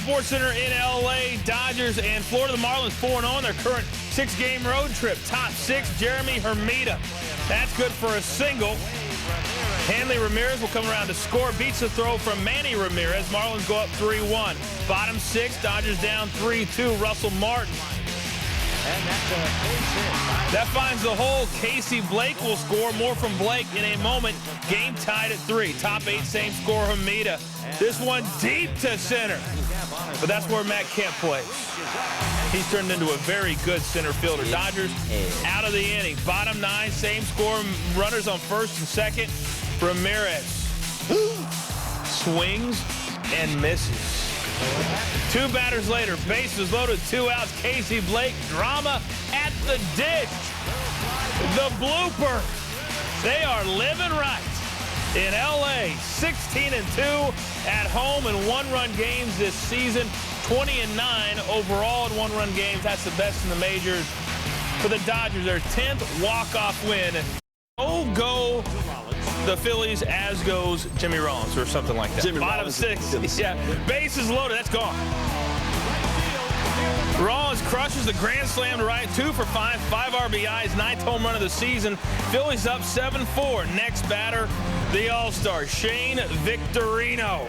SportsCenter in L.A. Dodgers and Florida. The Marlins 4-0 on their current 6-game road trip. Top 6, Jeremy Hermida. That's good for a single. Hanley Ramirez will come around to score. Beats the throw from Manny Ramirez. Marlins go up 3-1. Bottom 6, Dodgers down 3-2. Russell Martin. That finds the hole. Casey Blake will score. More from Blake in a moment. Game tied at 3. Top 8, same score, Hermida. This one deep to center. But that's where Matt Kemp plays. He's turned into a very good center fielder. Dodgers out of the inning. Bottom 9, same score. Runners on first and second. Ramirez swings and misses. 2 batters later, bases loaded, 2 outs. Casey Blake, drama at the ditch. The blooper. They are living right in L.A. 16-2 at home in 1-run games this season. 20-9 overall in 1-run games. That's the best in the majors for the Dodgers. Their 10th walk-off win. Oh, go the Phillies, as goes Jimmy Rollins, or something like that. Bottom 6, yeah, bases loaded, that's gone. Rollins crushes the grand slam to right, 2 for 5, 5 RBIs, 9th home run of the season. Phillies up 7-4. Next batter, the All-Star, Shane Victorino.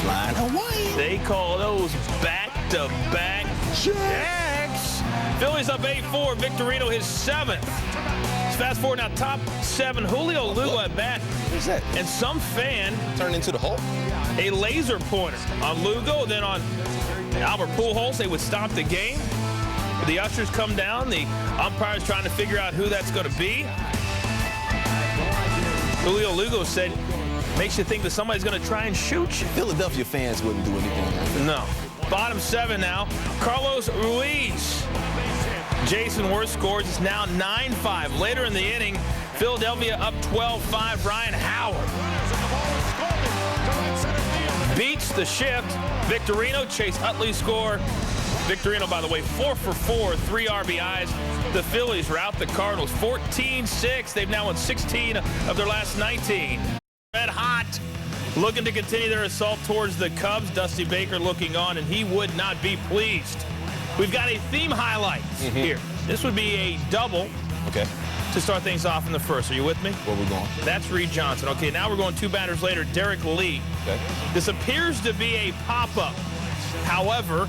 Flying away. They call those back-to-back jacks. Phillies up 8-4. Victorino his 7th. Fast forward now, top 7, Julio Lugo at bat. What's that? And some fan turned into the hole. A laser pointer on Lugo, then on Albert Pujols. They would stop the game. The ushers come down. The umpire's trying to figure out who that's going to be. Julio Lugo said, makes you think that somebody's going to try and shoot you. Philadelphia fans wouldn't do anything. No. Bottom 7 now, Carlos Ruiz. Jason Worth scores. It's now 9-5. Later in the inning, Philadelphia up 12-5. Ryan Howard beats the shift. Victorino, Chase Utley score. Victorino, by the way, 4 for 4, 3 RBIs. The Phillies rout the Cardinals 14-6. They've now won 16 of their last 19. Red hot, looking to continue their assault towards the Cubs. Dusty Baker looking on, and he would not be pleased. We've got a theme highlight here. This would be a double to start things off in the first. Are you with me? Where we going? That's Reed Johnson. Okay, now we're going 2 batters later. Derek Lee. Okay. This appears to be a pop-up. However,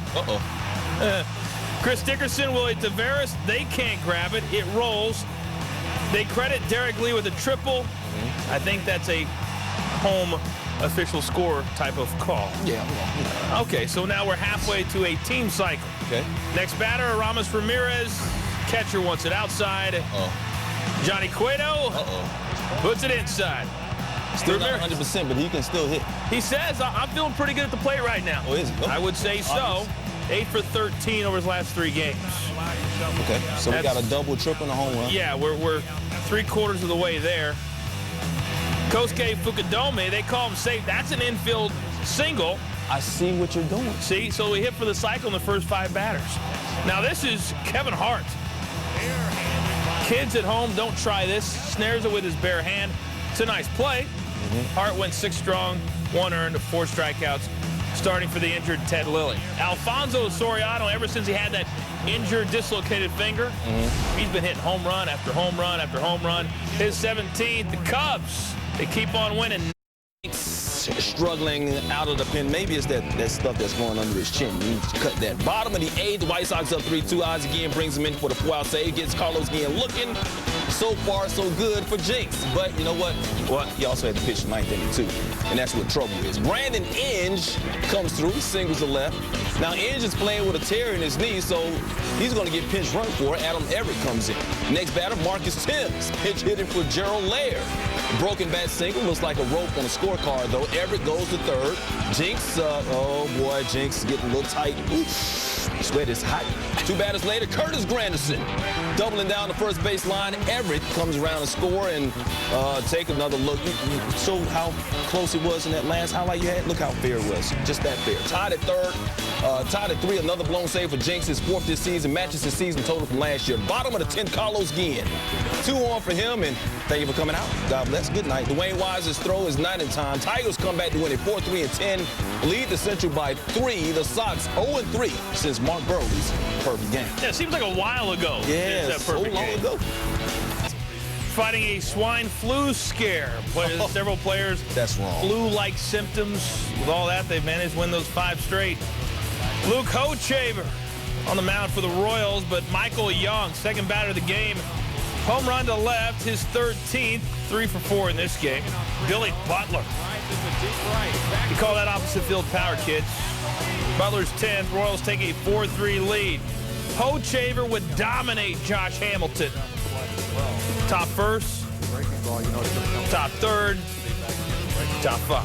Chris Dickerson, Willie Taveras, they can't grab it. It rolls. They credit Derek Lee with a triple. I think that's a home official score type of call. Yeah. Okay, so now we're halfway to a team cycle. Okay. Next batter, Ramos Ramirez. Catcher wants it outside. Johnny Cueto puts it inside. Still not 100%, but he can still hit. He says, I'm feeling pretty good at the plate right now. Oh, is he? I would say so. 8 for 13 over his last 3 games. Okay, so we got a double, triple, and a home run. Yeah, we're 3/4 of the way there. Kosuke Fukudome, they call him safe. That's an infield single. I see what you're doing. See, so we hit for the cycle in the first 5 batters. Now this is Kevin Hart. Kids at home, don't try this. Snares it with his bare hand. It's a nice play. Hart went 6 strong, 1 earned, 4 strikeouts, starting for the injured Ted Lilly. Alfonso Soriano, ever since he had that injured, dislocated finger, he's been hitting home run after home run after home run. His 17th, the Cubs, they keep on winning. Struggling out of the pen. Maybe it's that stuff that's going under his chin. You need to cut that. Bottom of the 8th, the White Sox up 3-2. Odds again brings him in for the 4-out save. Gets Carlos again looking. So far, so good for Jinx. But you know what? Well, he also had to pitch in 9th inning, too. And that's what trouble is. Brandon Inge comes through. He singles the left. Now, Inge is playing with a tear in his knee, so he's going to get pinch run for it. Adam Everett comes in. Next batter, Marcus Thames. Pinch hitting for Gerald Laird. Broken bat single. Looks like a rope on a scorecard, though. Everett goes to third. Jinx, oh boy, Jinx getting a little tight. Sweat is hot. 2 batters later, Curtis Granderson doubling down the first base line. Everett comes around to score and take another look. So how close it was in that last highlight you had? Look how fair it was. Just that fair. Tied at third. Tied at 3. Another blown save for Jenks. His 4th this season. Matches his season total from last year. Bottom of the 10th, Carlos Guillen. 2 on for him, and thank you for coming out. God bless. Good night. Dwayne Wise's throw is 9 in time. Tigers come back to win it 4-3 and 10. Lead the Central by 3. The Sox 0-3 since Mark Burley's perfect game. Yeah, it seems like a while ago. Yeah, so long ago. Fighting a swine flu scare. Several players. That's wrong. Flu-like symptoms. With all that, they've managed to win those 5 straight. Luke Hochaver on the mound for the Royals, but Michael Young, second batter of the game. Home run to left, his 13th, 3 for 4 in this game. Billy Butler. You call that opposite field power, kids. Butler's 10th. Royals take a 4-3 lead. Hochaver would dominate Josh Hamilton. Top first, top third, top 5.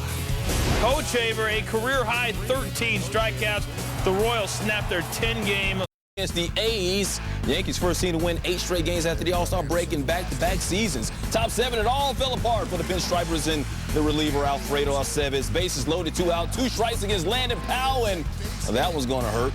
Hochaver, a career-high 13 strikeouts. The Royals snapped their 10-game against the A's. Yankees first team to win 8 straight games after the All-Star break in back-to-back seasons. Top 7, it all fell apart for the pinstripers and the reliever Alfredo Aceves. Bases loaded, 2 out, 2 strikes against Landon Powell, and that was going to hurt.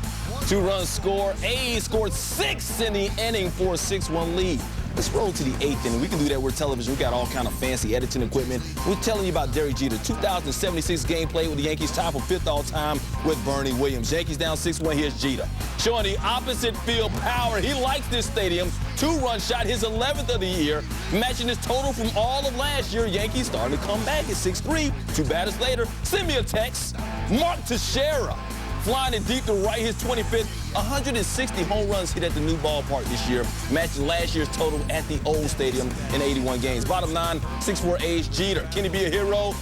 2 runs score. A's scored 6 in the inning for a 6-1 lead. Let's roll to the 8th inning. We can do that with television. We got all kind of fancy editing equipment. We're telling you about Derek Jeter. 2076 game played with the Yankees, tied for 5th all-time with Bernie Williams. Yankees down 6-1. Here's Jeter, showing the opposite field power. He likes this stadium. 2-run shot, his 11th of the year, matching his total from all of last year. Yankees starting to come back at 6-3. 2 batters later, send me a text. Mark Teixeira, flying it deep to right, his 25th. 160 home runs hit at the new ballpark this year, matching last year's total at the old stadium in 81 games. Bottom 9, 6'4" A's Jeter. Can he be a hero?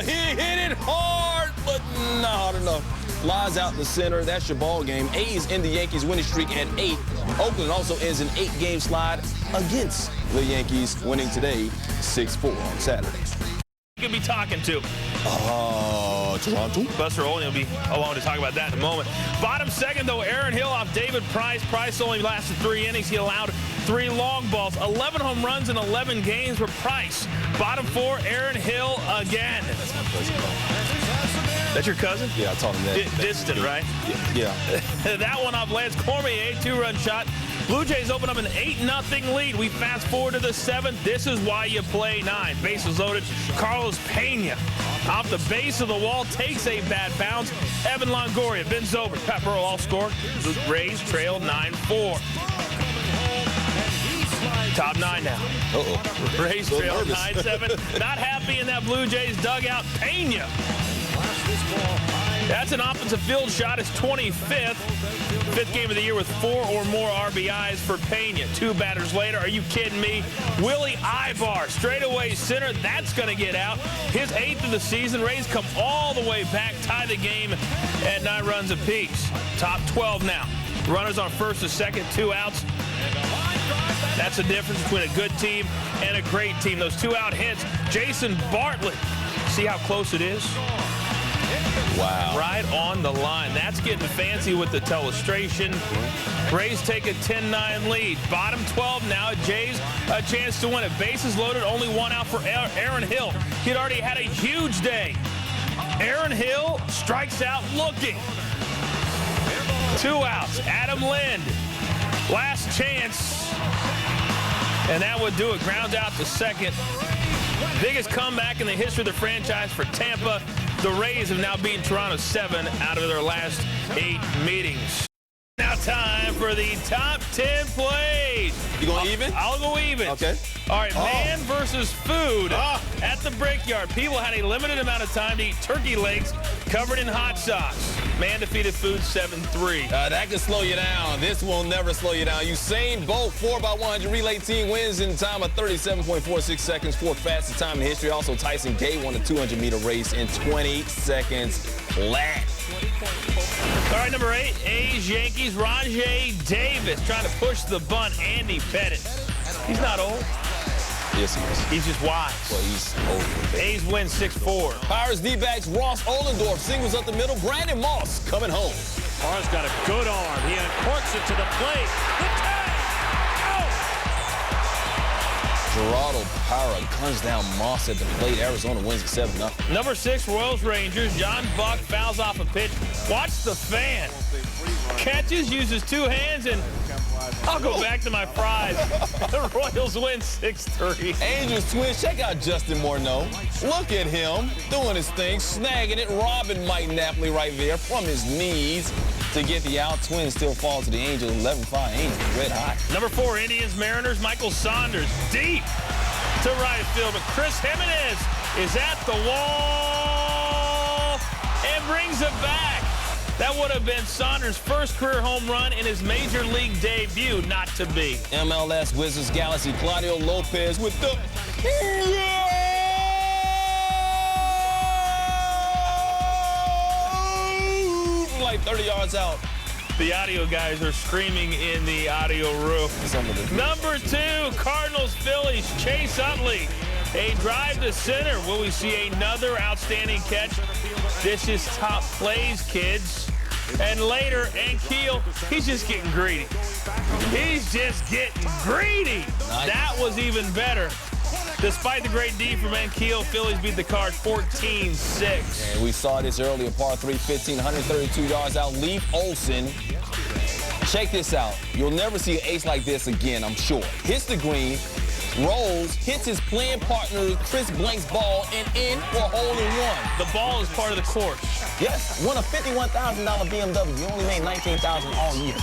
He hit it hard, but not hard enough. Flies out in the center. That's your ball game. A's end the Yankees winning streak at 8. Oakland also ends an 8-game slide against the Yankees, winning today 6-4 on Saturday. You could be talking to Toronto. Buster Olney will be along to talk about that in a moment. Bottom 2nd, though, Aaron Hill off David Price. Price only lasted 3 innings. He allowed 3 long balls. 11 home runs in 11 games for Price. Bottom 4, Aaron Hill again. That's my cousin. That's your cousin? Yeah, I taught him that. Distant, right? Yeah. That one off Lance Cormier, 2-run shot. Blue Jays open up an 8-0 lead. We fast forward to the 7th. This is why you play 9. Bases loaded. Carlos Pena off the base of the wall, takes a bad bounce. Evan Longoria, Ben Zobrist, Pat Burrell all score. The Rays trail 9-4. Top 9 now. Rays trail 9-7. Not happy in that Blue Jays dugout. Pena. That's an offensive field shot. It's 25th. 5th game of the year with 4 or more RBIs for Pena. 2 batters later. Are you kidding me? Willie Ibar, straightaway center. That's going to get out. His 8th of the season. Rays come all the way back, tie the game at 9 runs apiece. Top 12 now. Runners on first and second, 2 outs. That's the difference between a good team and a great team. Those 2-out hits. Jason Bartlett. See how close it is? Wow. Right on the line. That's getting fancy with the telestration. Rays take a 10-9 lead. Bottom 12 now. Jays a chance to win it. Bases loaded. Only 1 out for Aaron Hill. He'd already had a huge day. Aaron Hill strikes out looking. 2 outs. Adam Lind. Last chance. And that would do it. Ground out to second. Biggest comeback in the history of the franchise for Tampa. The Rays have now beaten Toronto 7 out of their last 8 meetings. Now time for the top 10 plays. You going even? I'll go even. Okay. All right, man versus food at the Brickyard. People had a limited amount of time to eat turkey legs covered in hot sauce. Man defeated Food 7-3. That can slow you down. This will never slow you down. Usain Bolt, 4x100 relay team wins in time of 37.46 seconds, 4th fastest time in history. Also, Tyson Gay won the 200-meter race in 20 seconds flat. All right, number 8, A's Yankees. Rajay Davis trying to push the bunt. Andy Pettit. He's not old. Yes, he is. He's just wise. Well, he's old. A's win 6-4. Pirates D-backs Ross Ollendorf singles up the middle. Brandon Moss coming home. Morris got a good arm. He uncorks it to the plate. The tag! Out! Gerardo Parra guns down Moss at the plate. Arizona wins at 7-0. Number 6, Royals Rangers. John Buck fouls off a pitch. Watch the fan. Catches, uses 2 hands, and I'll go back to my fries. The Royals win 6-3. Angels Twins, check out Justin Morneau. Look at him doing his thing, snagging it, robbing Mike Napoli right there from his knees to get the out. Twins still fall to the Angels, 11-5. Angels red hot. Number 4, Indians Mariners. Michael Saunders deep to right field, but Chris Jimenez is at the wall and brings it back. That would have been Saunders' first career home run in his major league debut, not to be. MLS Wizards Galaxy, Claudio Lopez with the... like 30 yards out. The audio guys are screaming in the audio room. Number 2, Cardinals Phillies. Chase Utley. A drive to center. Will we see another outstanding catch? This is top plays, kids. And later, Keel, he's just getting greedy. He's just getting greedy. Nice. That was even better. Despite the great D from Keel, Phillies beat the Cards 14-6. And we saw this earlier, par 3, 15, 132 yards out. Leaf Olson. Check this out. You'll never see an ace like this again, I'm sure. Hits the green, rolls, hits his playing partner Chris Blank's ball, and in for a hole-in-one. The ball is part of the course. Yes, won a $51,000 BMW. You only made $19,000 all year.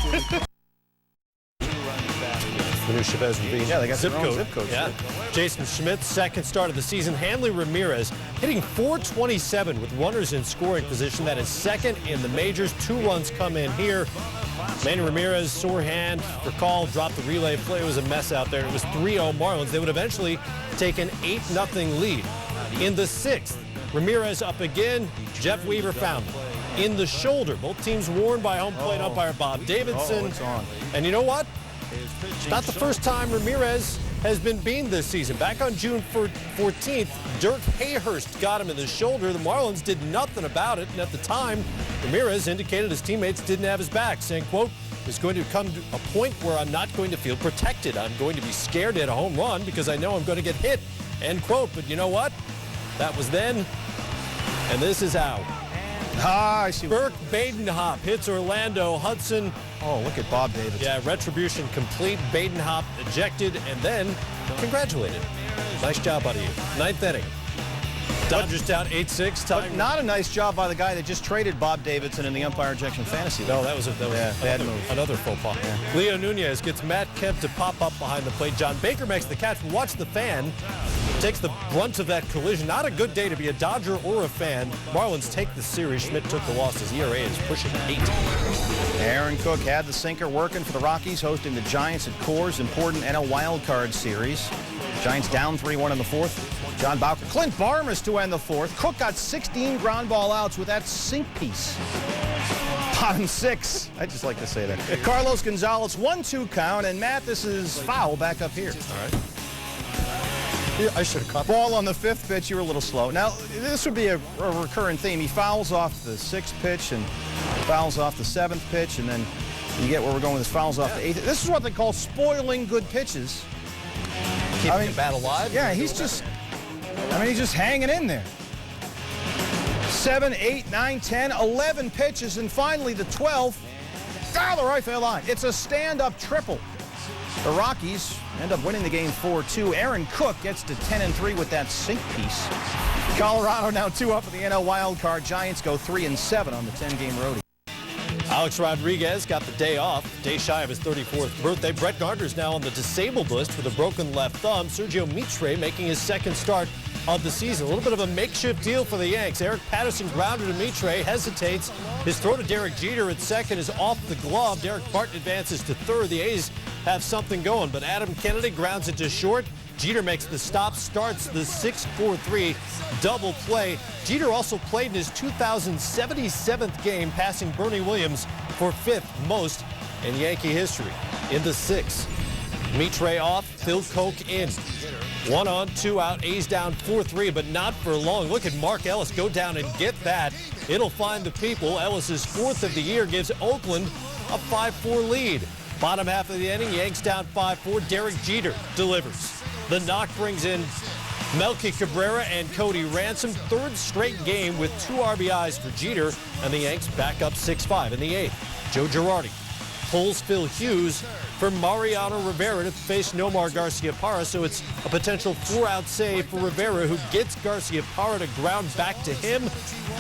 The new Chavez Ravine. Yeah, they got zip their own code. zip codes. Yeah. Jason Schmidt's second start of the season. Hanley Ramirez hitting .427 with runners in scoring position. That is second in the majors. 2 runs come in here. Manny Ramirez, sore hand, recall, dropped the relay play. It was a mess out there. It was 3-0 Marlins. They would eventually take an 8-0 lead. In the 6th, Ramirez up again. Jeff Weaver found him in the shoulder. Both teams warned by home plate umpire Bob Davidson. It's on. And you know what? It's not the first time Ramirez has been beamed this season. Back on June 14th, Dirk Hayhurst got him in the shoulder. The Marlins did nothing about it, and at the time, Ramirez indicated his teammates didn't have his back, saying, quote, "There's going to come to a point where I'm not going to feel protected. I'm going to be scared to hit a home run because I know I'm going to get hit," end quote. But you know what? That was then, and this is how. I see. Burke Badenhop hits Orlando Hudson. Oh, look at Bob Davidson. Yeah, retribution complete. Badenhop ejected and then congratulated. Nice job out of you. 9th inning. Dodgers down 8-6. But not a nice job by the guy that just traded Bob Davidson in the umpire ejection fantasy. No, that was bad move. Another faux pas. Yeah. Leo Nunez gets Matt Kemp to pop up behind the plate. John Baker makes the catch. Watch the fan. Takes the brunt of that collision. Not a good day to be a Dodger or a fan. Marlins take the series. Schmidt took the loss. His ERA is pushing 8. Aaron Cook had the sinker working for the Rockies, hosting the Giants at Coors. Important NL wildcard series. Giants down 3-1 in the 4th. John Bowker, Clint Barmes to end the 4th. Cook got 16 ground ball outs with that sink piece. Bottom 6. I just like to say that. Carlos Gonzalez, 1-2 count, and Matt, this is foul back up here. All right. Yeah, I should have caught Ball on the 5th pitch, you were a little slow. Now, this would be a recurring theme. He fouls off the 6th pitch and fouls off the 7th pitch, and then you get where we're going with this, fouls off the 8th. This is what they call spoiling good pitches. Keeping the bat alive. Yeah, he's just hanging in there. 7, 8, 9, 10, 11 pitches, and finally the 12th. Foul the right field line. It's a stand-up triple. The Rockies end up winning the game 4-2. Aaron Cook gets to 10-3 with that sink piece. Colorado now 2 up in the NL wildcard. Giants go 3-7 on the 10-game roadie. Alex Rodriguez got the day off, day shy of his 34th birthday. Brett Gardner's now on the disabled list with a broken left thumb. Sergio Mitre making his second start of the season. A little bit of a makeshift deal for the Yanks. Eric Patterson grounded to Mitre, hesitates. His throw to Derek Jeter at second is off the glove. Derek Barton advances to third. The A's have something going, but Adam Kennedy grounds it to short. Jeter makes the stop, starts the 6-4-3 double play. Jeter also played in his 2077th game, passing Bernie Williams for 5th most in Yankee history. In the 6th, Mitre off, Phil Koch in. 1 on, 2 out, A's down 4-3, but not for long. Look at Mark Ellis go down and get that. It'll find the people. Ellis's 4th of the year gives Oakland a 5-4 lead. Bottom half of the inning, Yanks down 5-4. Derek Jeter delivers. The knock brings in Melky Cabrera and Cody Ransom. Third straight game with 2 RBIs for Jeter, and the Yanks back up 6-5 in the 8th. Joe Girardi pulls Phil Hughes for Mariano Rivera to face Nomar Garciaparra, so it's a potential 4-out save for Rivera, who gets Garciaparra to ground back to him.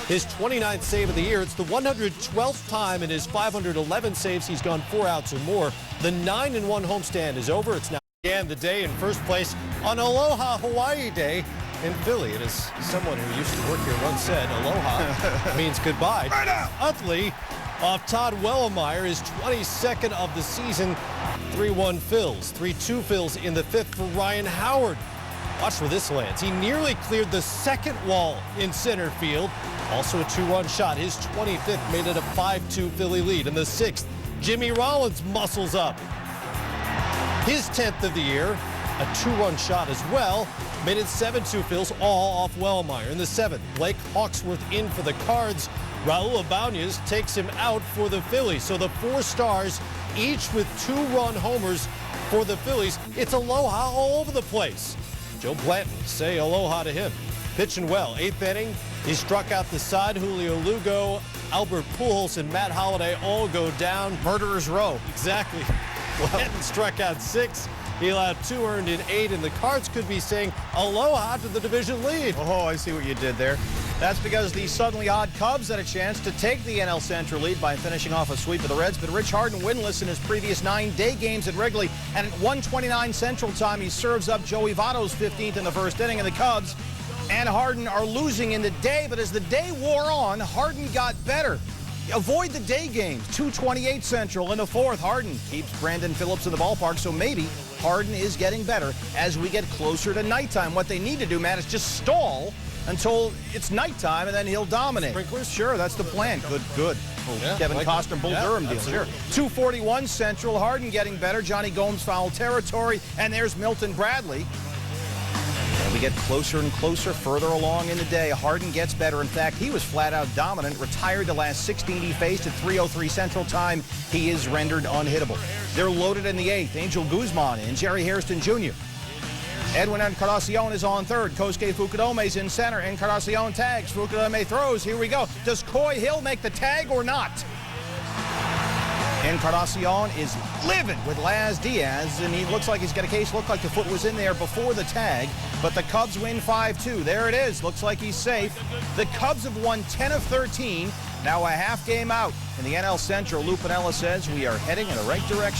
His 29th save of the year. It's the 112th time in his 511 saves he's gone 4 outs or more. The 9-1 homestand is over. It's now began the day in first place on Aloha Hawaii Day in Philly. It is someone who used to work here once said, aloha means goodbye. Utley off Todd Wellemeyer, his 22nd of the season. 3-1 Phils, 3-2 Phils in the 5th for Ryan Howard. Watch where this lands. He nearly cleared the second wall in center field. Also a 2-run shot. His 25th made it a 5-2 Philly lead. In the 6th, Jimmy Rollins muscles up. His 10th of the year, a 2-run shot as well, made it 7-2 Phils, all off Wellemeyer. In the 7th, Blake Hawksworth in for the Cards. Raul Ibanez takes him out for the Phillies. So the 4 stars, each with 2-run homers for the Phillies. It's aloha all over the place. Joe Blanton, say aloha to him. Pitching well, 8th inning. He struck out the side. Julio Lugo, Albert Pujols, and Matt Holliday all go down. Murderer's row. Exactly. Blanton struck out 6. He allowed 2 earned in 8, and the Cards could be saying aloha to the division lead. Oh, I see what you did there. That's because the suddenly odd Cubs had a chance to take the NL Central lead by finishing off a sweep of the Reds, but Rich Harden winless in his previous 9 day games at Wrigley, and at 1:29 Central Time, he serves up Joey Votto's 15th in the first inning, and the Cubs and Harden are losing in the day, but as the day wore on, Harden got better. Avoid the day games. 2:28 Central in the 4th. Harden keeps Brandon Phillips in the ballpark, so maybe Harden is getting better as we get closer to nighttime. What they need to do, Matt, is just stall until it's nighttime, and then he'll dominate. Sprinklers? Sure, that's the plan. Good. Yeah, Kevin like Costner, Bull Durham deal. Sure. 2:41 Central. Harden getting better. Johnny Gomes foul territory, and there's Milton Bradley. And we get closer and closer, further along in the day. Harden gets better. In fact, he was flat out dominant. Retired the last 16 he faced at 3:03 Central Time. He is rendered unhittable. They're loaded in the 8th. Angel Guzman and Jerry Hairston Jr. Edwin Encarnacion is on 3rd. Kosuke Fukudome's in center. Encarnacion tags. Fukudome throws. Here we go. Does Coy Hill make the tag or not? Encarnacion is living with Laz Diaz, and he looks like he's got a case. Looked like the foot was in there before the tag, but the Cubs win 5-2. There it is. Looks like he's safe. The Cubs have won 10 of 13, now a half game out. In the NL Central, Lou Piniella says we are heading in the right direction.